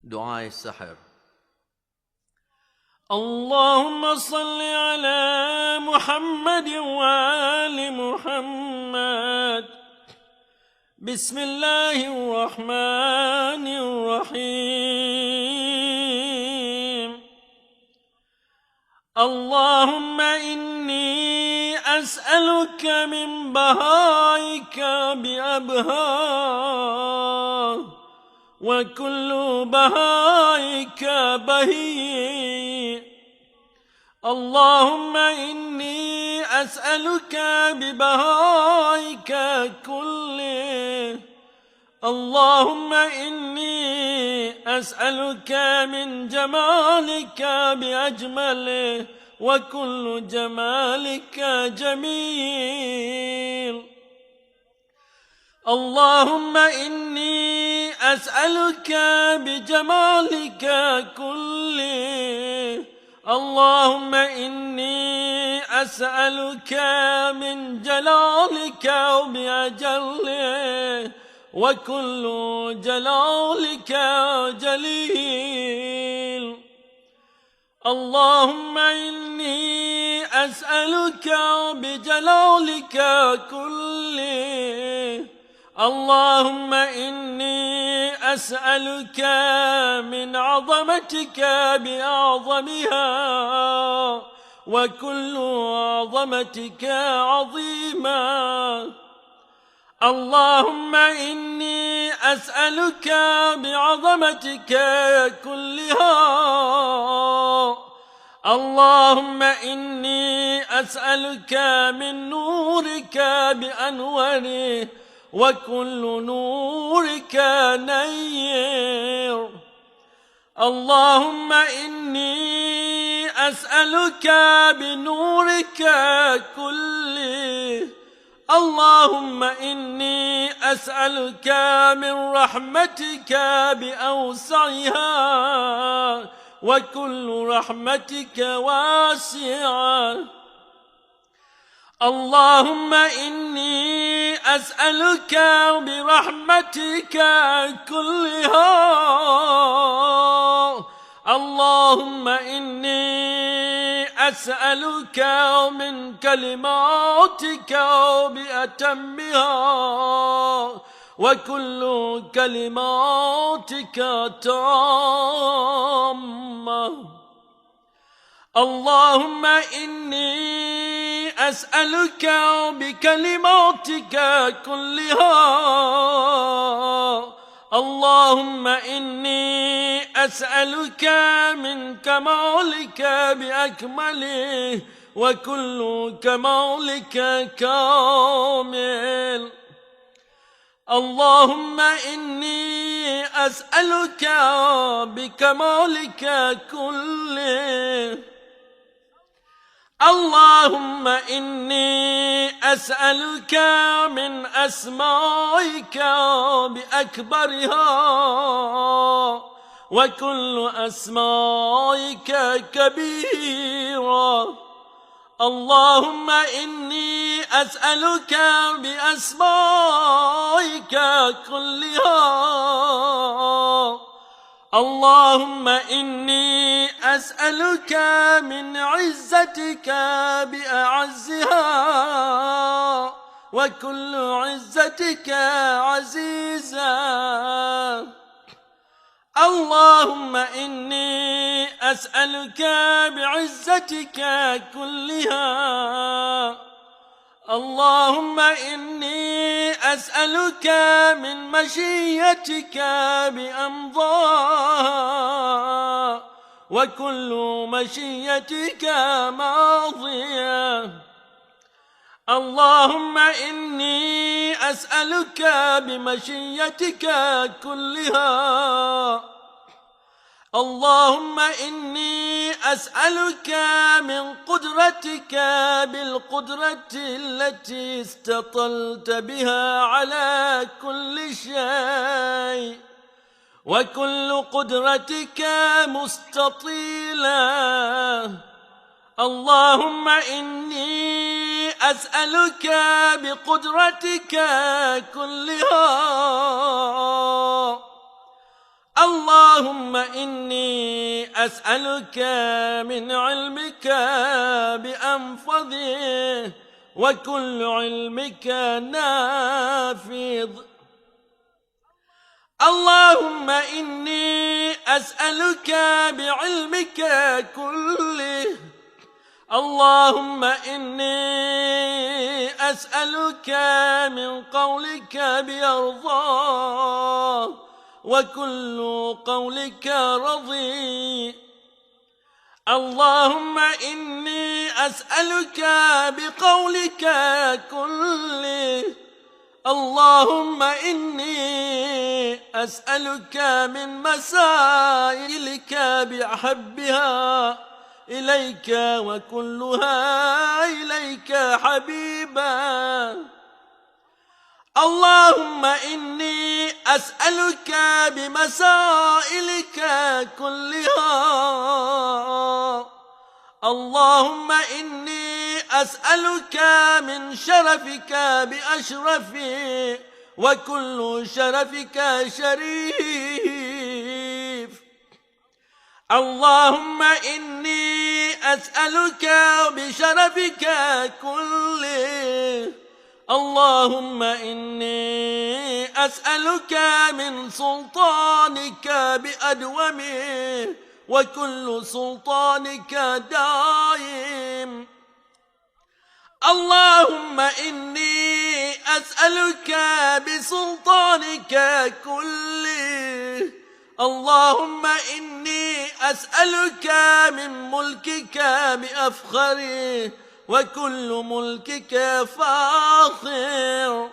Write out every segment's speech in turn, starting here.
دعاء السحر. اللهم صل على محمد وآل محمد. بسم الله الرحمن الرحيم. اللهم إني أسألك من بهائك بأبهاه، وكل بهائك بهي. اللهم إني أسألك ببهائك كله. اللهم إني أسألك من جمالك بأجمله، وكل جمالك جميل. اللهم إني أسألك بجمالك كله. اللهم إني أسألك من جلالك بأجله، وكل جلالك جليل. اللهم إني أسألك بجلالك كله. اللهم إني أسألك من عظمتك بأعظمها، وكل عظمتك عظيما. اللهم إني أسألك بعظمتك كلها. اللهم إني أسألك من نورك بأنواره، وكل نورك نير. اللهم إني أسألك بنورك كله. اللهم إني أسألك من رحمتك بأوسعها، وكل رحمتك واسعة. اللهم إني أسألك برحمتك كلها. اللهم إني أسألك من كلماتك بأتمها، وكل كلماتك تامة. اللهم إني أسألك بكلماتك كلها. اللهم إني أسألك من كمالك بأكمله، وكل كمالك كامل. اللهم إني أسألك بكمالك كله. اللهم إني أسألك من أسمائك بأكبرها، وكل أسمائك كبيرة. اللهم إني أسألك بأسمائك كلها. اللهم إني أسألك من عزتك بأعزها، وكل عزتك عزيزا. اللهم إني أسألك بعزتك كلها. اللهم إني أسألك من مشيتك بأمضاها، وكل مشيتك ماضية. اللهم إني أسألك بمشيتك كلها. اللهم إني أسألك من قدرتك بالقدرة التي استطلت بها على كل شيء، وكل قدرتك مستطيلة. اللهم إني أسألك بقدرتك كلها. اللهم إني أسألك من علمك بأنفذه وكل علمك نافذ. اللهم إني أسألك بعلمك كله. اللهم إني أسألك من قولك بيرضاه وكل قولك رضي. اللهم إني أسألك بقولك كله. اللهم إني أسألك من مسائلك بأحبها إليك وكلها إليك حبيبا. اللهم إني أسألك بمسائلك كلها. اللهم إني أسألك من شرفك بأشرفي وكل شرفك شريف. اللهم إني أسألك بشرفك كله. اللهم إني أسألك من سلطانك بأدومه وكل سلطانك دائم. اللهم إني أسألك بسلطانك كله. اللهم إني أسألك من ملكك بأفخره وكل ملكك فاخر.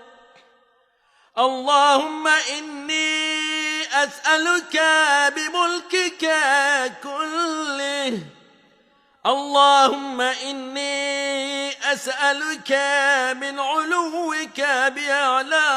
اللهم إني أسألك بملكك كله. اللهم إني أسألك من علوك بأعلى